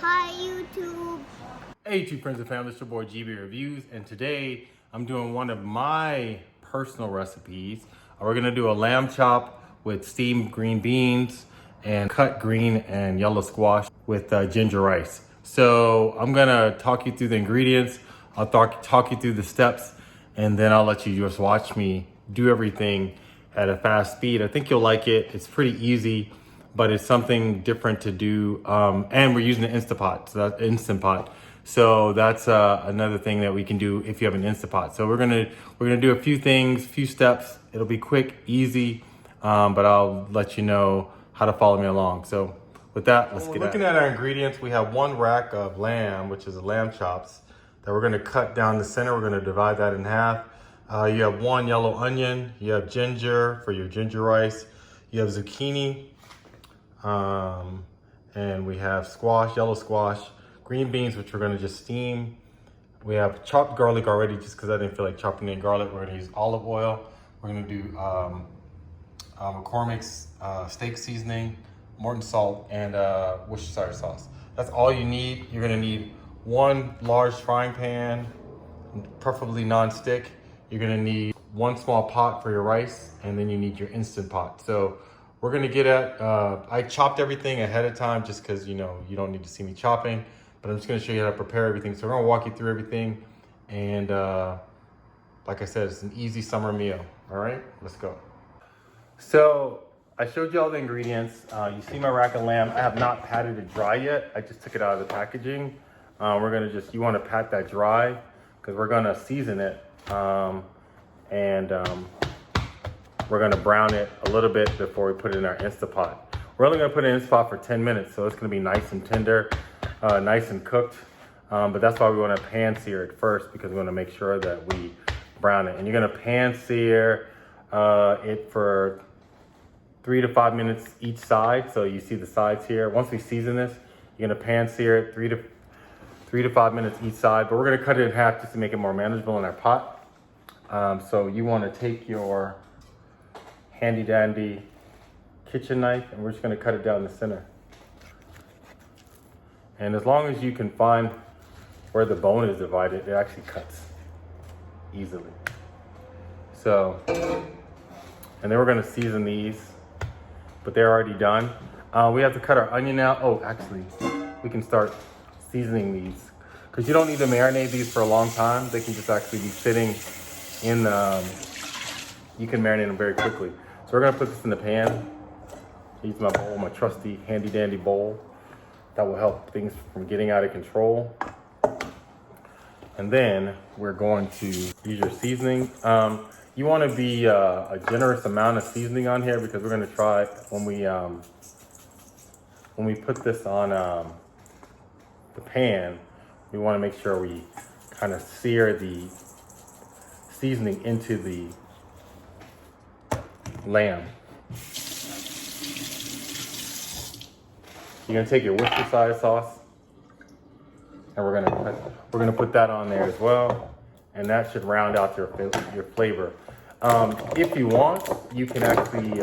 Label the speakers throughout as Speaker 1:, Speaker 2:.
Speaker 1: Hi YouTube.
Speaker 2: Hey YouTube friends and family, it's your boy GB Reviews, and today I'm doing one of my personal recipes. We're gonna do a lamb chop with steamed green beans and cut green and yellow squash with ginger rice. So I'm gonna talk you through the ingredients, I'll talk you through the steps, and then I'll let you just watch me do everything at a fast speed. I think you'll like it. It's pretty easy, but it's something different to do. And we're using an Instant Pot, Instant Pot. So that's another thing that we can do if you have an Instant Pot. So we're gonna do a few things, few steps. It'll be quick, easy, but I'll let you know how to follow me along. So with that, let's get looking at our ingredients. We have one rack of lamb, which is lamb chops, that we're gonna cut down the center. We're gonna divide that in half. You have one yellow onion, you have ginger for your ginger rice, you have zucchini, and we have squash, yellow squash, green beans, which we're gonna just steam. We have chopped garlic already, just because I didn't feel like chopping in garlic. We're gonna use olive oil. We're gonna do McCormick's steak seasoning, Morton salt, and Worcestershire sauce. That's all you need. You're gonna need one large frying pan, preferably non-stick. You're gonna need one small pot for your rice, and then you need your Instant Pot. So we're gonna get at, I chopped everything ahead of time just because you don't need to see me chopping, but I'm just gonna show you how to prepare everything. So we're gonna walk you through everything, and like I said, it's an easy summer meal. All right, let's go. So I showed you all the ingredients. You see my rack of lamb. I have not patted it dry yet. I just took it out of the packaging. You wanna pat that dry because we're gonna season it. We're gonna brown it a little bit before we put it in our Instant Pot. We're only gonna put it in Instant Pot for 10 minutes, so it's gonna be nice and tender, nice and cooked. But that's why we wanna pan sear it first, because we wanna make sure that we brown it. And you're gonna pan sear it for 3 to 5 minutes each side. So you see the sides here. Once we season this, you're gonna pan sear it 3 to 5 minutes each side, but we're gonna cut it in half just to make it more manageable in our pot. So you wanna take your handy dandy kitchen knife, and we're just gonna cut it down the center. And as long as you can find where the bone is divided, it actually cuts easily. So, and then we're gonna season these, but they're already done. We have to cut our onion out. Oh, actually, we can start seasoning these, because you don't need to marinate these for a long time. They can just actually be sitting in you can marinate them very quickly. So we're gonna put this in the pan. Use my bowl, my trusty handy dandy bowl. That will help things from getting out of control. And then we're going to use your seasoning. You wanna be a generous amount of seasoning on here, because we're gonna try, when we put this on the pan, we wanna make sure we kind of sear the seasoning into the lamb. You're gonna take your Worcestershire sauce, and we're gonna put that on there as well, and that should round out your flavor. If you want, you can actually,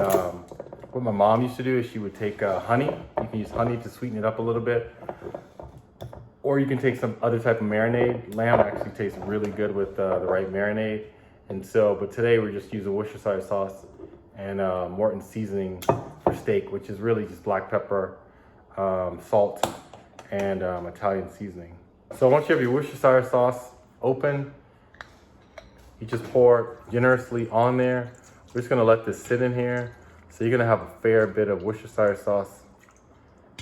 Speaker 2: what my mom used to do is she would take honey. You can use honey to sweeten it up a little bit, or you can take some other type of marinade. Lamb actually tastes really good with the right marinade. And so, but today we're just using Worcestershire sauce and Morton seasoning for steak, which is really just black pepper, salt, and Italian seasoning. So once you have your Worcestershire sauce open, you just pour it generously on there. We're just gonna let this sit in here. So you're gonna have a fair bit of Worcestershire sauce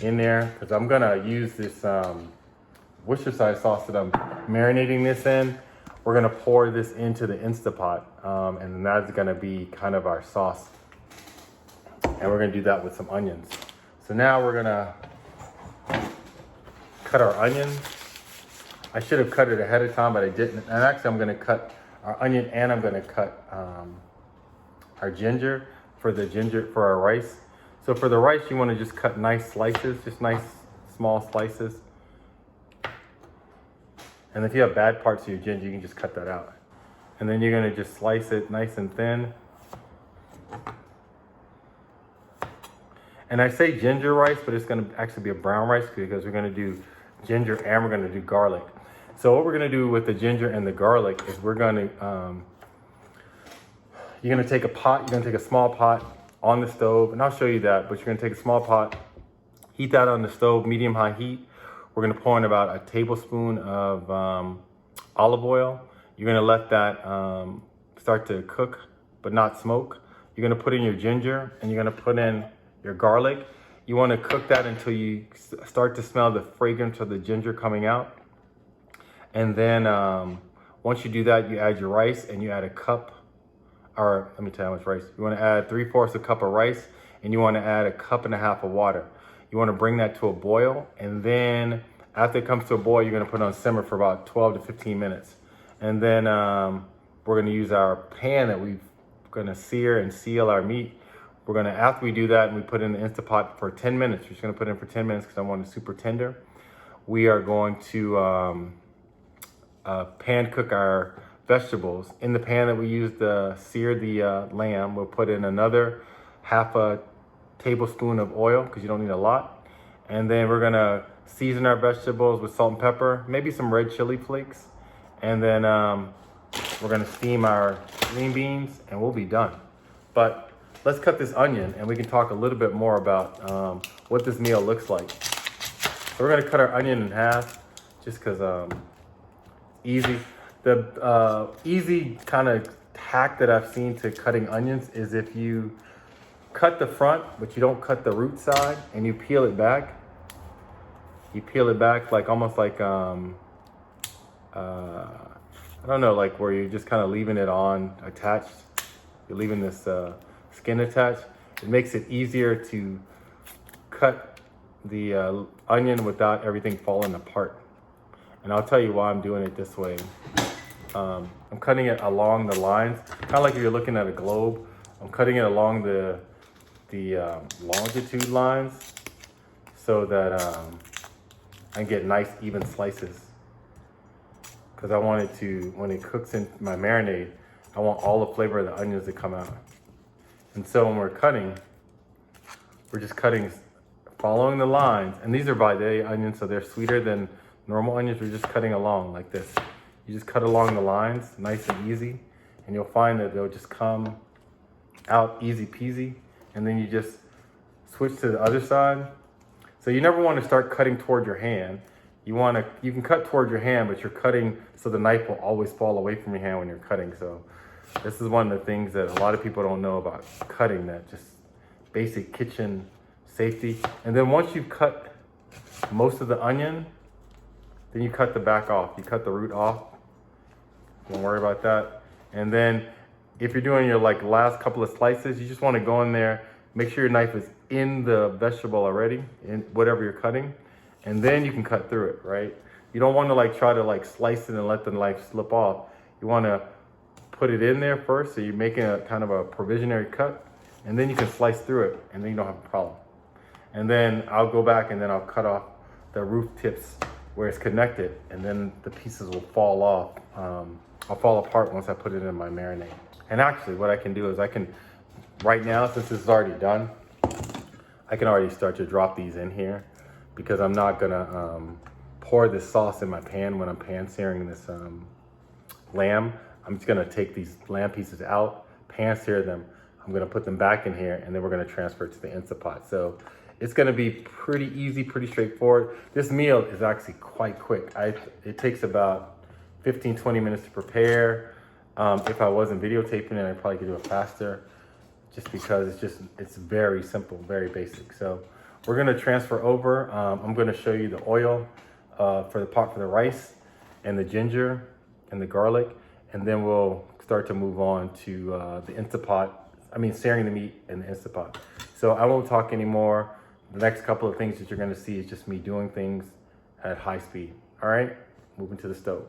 Speaker 2: in there, because I'm gonna use this Worcestershire sauce that I'm marinating this in. We're gonna pour this into the Instant Pot, and then that's gonna be kind of our sauce. And we're gonna do that with some onions. So now we're gonna cut our onion. I should have cut it ahead of time, but I didn't. And actually I'm gonna cut our onion, and I'm gonna cut our ginger for our rice. So for the rice, you wanna just cut nice slices, just nice small slices. And if you have bad parts of your ginger, you can just cut that out. And then you're gonna just slice it nice and thin. And I say ginger rice, but it's gonna actually be a brown rice, because we're gonna do ginger and we're gonna do garlic. So what we're gonna do with the ginger and the garlic is we're gonna, you're gonna take a pot, you're gonna take a small pot on the stove, and I'll show you that, but you're gonna take a small pot, heat that on the stove, medium-high heat. We're gonna pour in about a tablespoon of olive oil. You're gonna let that start to cook, but not smoke. You're gonna put in your ginger and you're gonna put in your garlic. You wanna cook that until you start to smell the fragrance of the ginger coming out. And then once you do that, you add your rice and you add a cup, or let me tell you how much rice. You wanna add 3/4 a cup of rice and you wanna add a cup and a half of water. You wanna bring that to a boil, and then after it comes to a boil, you're gonna put it on simmer for about 12 to 15 minutes. And then we're gonna use our pan that we're gonna sear and seal our meat. We're gonna, after we do that and we put it in the Instant Pot for 10 minutes, we're just gonna put it in for 10 minutes because I want it super tender. We are going to pan cook our vegetables. In the pan that we used to sear the lamb, we'll put in another half a tablespoon of oil because you don't need a lot. And then we're gonna season our vegetables with salt and pepper, maybe some red chili flakes. And then we're gonna steam our green beans and we'll be done. But let's cut this onion and we can talk a little bit more about what this meal looks like. So we're gonna cut our onion in half just because easy. The easy kind of hack that I've seen to cutting onions is if you cut the front, but you don't cut the root side, and you peel it back. You peel it back like almost like, I don't know, like where you're just kind of leaving it on attached. You're leaving this skin attached. It makes it easier to cut the onion without everything falling apart. And I'll tell you why I'm doing it this way. I'm cutting it along the lines, kind of like if you're looking at a globe. I'm cutting it along the longitude lines so that I can get nice even slices, because I want it to, when it cooks in my marinade, I want all the flavor of the onions to come out. And so when we're cutting, we're just cutting following the lines, and these are by day onions, so they're sweeter than normal onions. We're just cutting along like this. You just cut along the lines, nice and easy, and you'll find that they'll just come out easy peasy. And then you just switch to the other side. So you never want to start cutting toward your hand. You can cut toward your hand, but you're cutting so the knife will always fall away from your hand when you're cutting. So this is one of the things that a lot of people don't know about cutting, that just basic kitchen safety. And then once you've cut most of the onion, then you cut the back off. You cut the root off. Don't worry about that. And then if you're doing your like last couple of slices, you just want to go in there, make sure your knife is in the vegetable already, in whatever you're cutting, and then you can cut through it, right? You don't want to like try to like slice it and let the knife slip off. You want to put it in there first, so you're making a kind of a provisionary cut, and then you can slice through it, and then you don't have a problem. And then I'll go back and then I'll cut off the roof tips where it's connected, and then the pieces will fall off. I'll fall apart once I put it in my marinade. And actually what I can do is I can, right now, since this is already done, I can already start to drop these in here, because I'm not gonna pour this sauce in my pan when I'm pan searing this lamb. I'm just gonna take these lamb pieces out, pan sear them. I'm gonna put them back in here, and then we're gonna transfer it to the Instant Pot. So it's gonna be pretty easy, pretty straightforward. This meal is actually quite quick. It takes about 15, 20 minutes to prepare. If I wasn't videotaping it, I probably could do it faster, just because it's very simple, very basic. So we're gonna transfer over. I'm gonna show you the oil for the pot for the rice, and the ginger and the garlic, and then we'll start to move on to the Instant Pot. Searing the meat in the Instant Pot. So I won't talk anymore. The next couple of things that you're gonna see is just me doing things at high speed. All right, moving to the stove.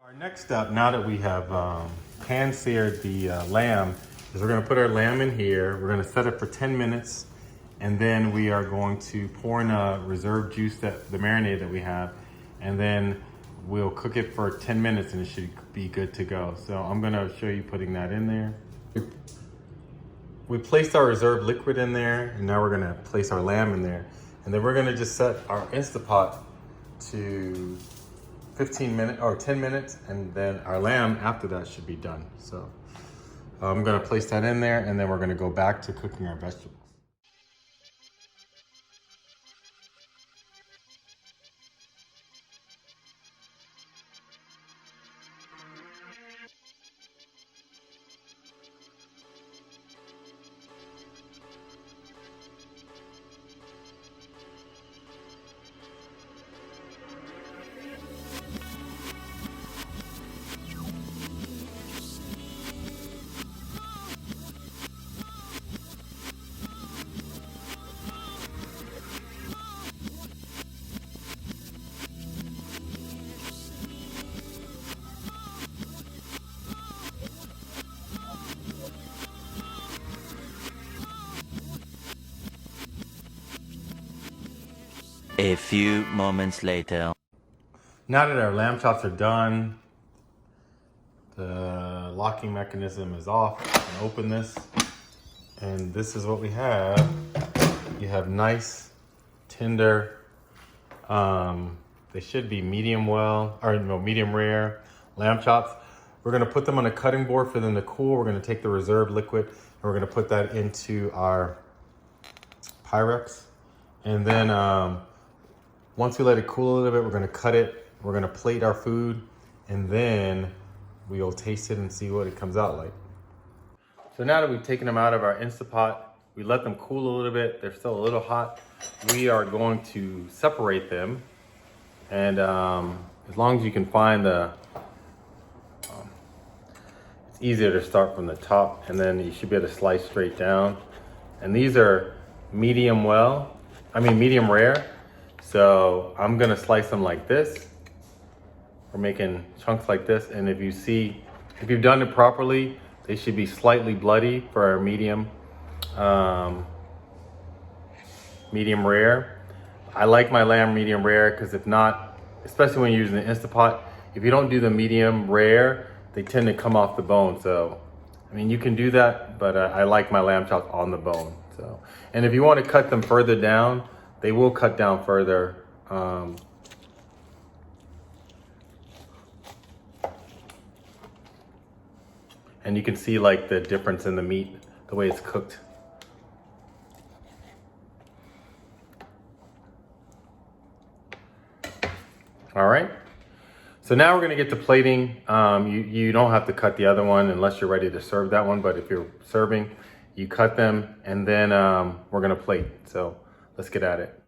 Speaker 2: Our next step, now that we have pan seared the lamb, is we're gonna put our lamb in here. We're gonna set it for 10 minutes, and then we are going to pour in a reserve juice, that the marinade that we have, and then we'll cook it for 10 minutes and it should be good to go. So I'm gonna show you putting that in there. We placed our reserve liquid in there, and now we're gonna place our lamb in there. And then we're gonna just set our Instapot to 15 minutes or 10 minutes, and then our lamb after that should be done. So I'm gonna place that in there, and then we're gonna go back to cooking our vegetables.
Speaker 1: A few moments later.
Speaker 2: Now that our lamb chops are done, the locking mechanism is off. I can open this, and this is what we have. You have nice, tender, they should be medium well, or no, medium rare lamb chops. We're gonna put them on a cutting board for them to cool. We're gonna take the reserve liquid and we're gonna put that into our Pyrex. And then once we let it cool a little bit, we're gonna cut it. We're gonna plate our food, and then we'll taste it and see what it comes out like. So now that we've taken them out of our Instapot, we let them cool a little bit. They're still a little hot. We are going to separate them. And as long as you can find it's easier to start from the top, and then you should be able to slice straight down. And these are medium rare. So I'm gonna slice them like this. We're making chunks like this, and if you've done it properly, they should be slightly bloody for our medium rare. I like my lamb medium rare because if not, especially when you're using the Instapot, if you don't do the medium rare, they tend to come off the bone. So, I mean, you can do that, but I like my lamb chops on the bone. So, and if you want to cut them further down, they will cut down further. And you can see like the difference in the meat, the way it's cooked. All right. So now we're gonna get to plating. You don't have to cut the other one unless you're ready to serve that one. But if you're serving, you cut them, and then we're gonna plate. So let's get at it.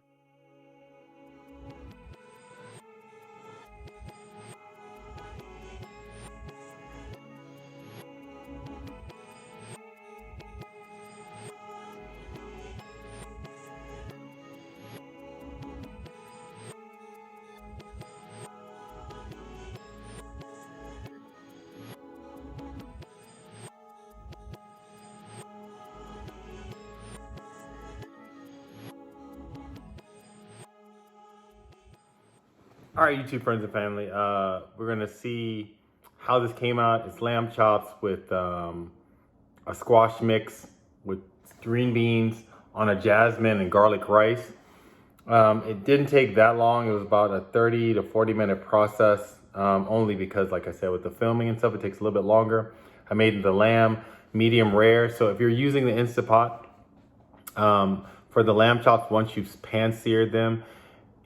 Speaker 2: All right, YouTube friends and family, we're gonna see how this came out. It's lamb chops with a squash mix with green beans on a jasmine and garlic rice. It didn't take that long. It was about a 30 to 40 minute process, only because, like I said, with the filming and stuff, it takes a little bit longer. I made the lamb medium rare. So if you're using the Instapot for the lamb chops, once you've pan seared them,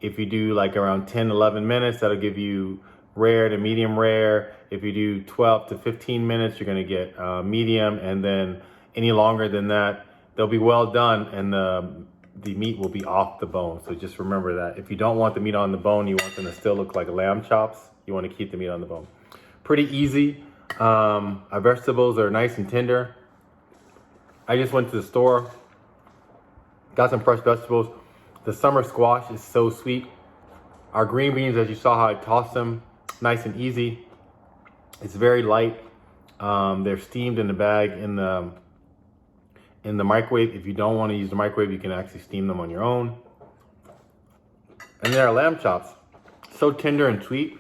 Speaker 2: if you do like around 10, 11 minutes, that'll give you rare to medium rare. If you do 12 to 15 minutes, you're gonna get medium, and then any longer than that, they'll be well done, and the meat will be off the bone. So just remember that. If you don't want the meat on the bone, you want them to still look like lamb chops, you wanna keep the meat on the bone. Pretty easy. Our vegetables are nice and tender. I just went to the store, got some fresh vegetables. The summer squash is so sweet. Our green beans, as you saw how I tossed them, nice and easy. It's very light. They're steamed in the bag in the microwave. If you don't want to use the microwave, you can actually steam them on your own. And there are lamb chops, so tender and sweet.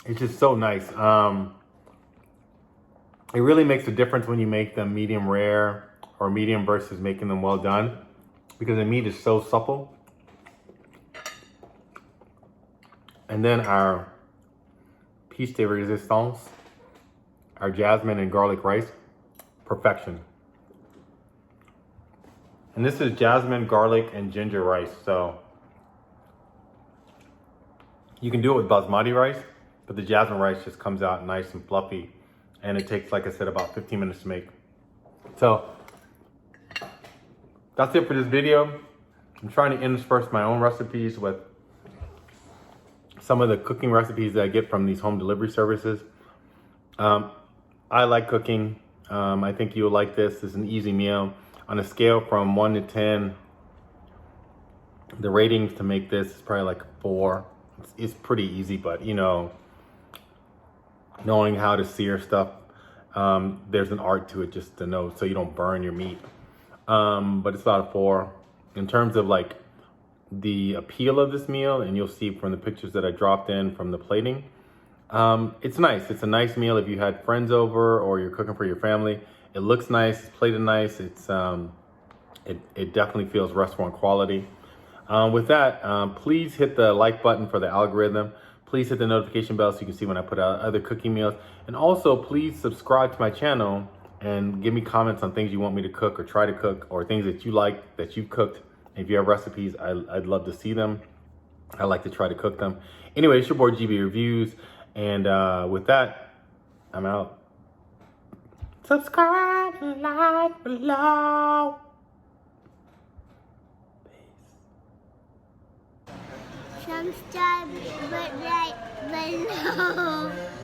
Speaker 2: It's just so nice. It really makes a difference when you make them medium rare or medium versus making them well done, because the meat is so supple. And then our piece de resistance, our jasmine and garlic rice, perfection. And this is jasmine, garlic, and ginger rice. So you can do it with basmati rice, but the jasmine rice just comes out nice and fluffy. And it takes, like I said, about 15 minutes to make. So that's it for this video. I'm trying to intersperse my own recipes with some of the cooking recipes that I get from these home delivery services. I like cooking. I think you'll like this. It's an easy meal. On a scale from 1 to 10, the ratings to make this is probably like a 4. It's pretty easy, but you know, knowing how to sear stuff, there's an art to it, just to know so you don't burn your meat. But it's about a 4. In terms of like the appeal of this meal, and you'll see from the pictures that I dropped in from the plating, it's nice. It's a nice meal if you had friends over or you're cooking for your family. It looks nice, it's plated nice. It's it definitely feels restaurant quality. With that, please hit the like button for the algorithm. Please hit the notification bell so you can see when I put out other cooking meals. And also, please subscribe to my channel and give me comments on things you want me to cook or try to cook, or things that you like that you've cooked. If you have recipes, I'd love to see them. I like to try to cook them. Anyway, it's your boy GB Reviews. And with that, I'm out. Subscribe and like below.
Speaker 3: Subscribe right below.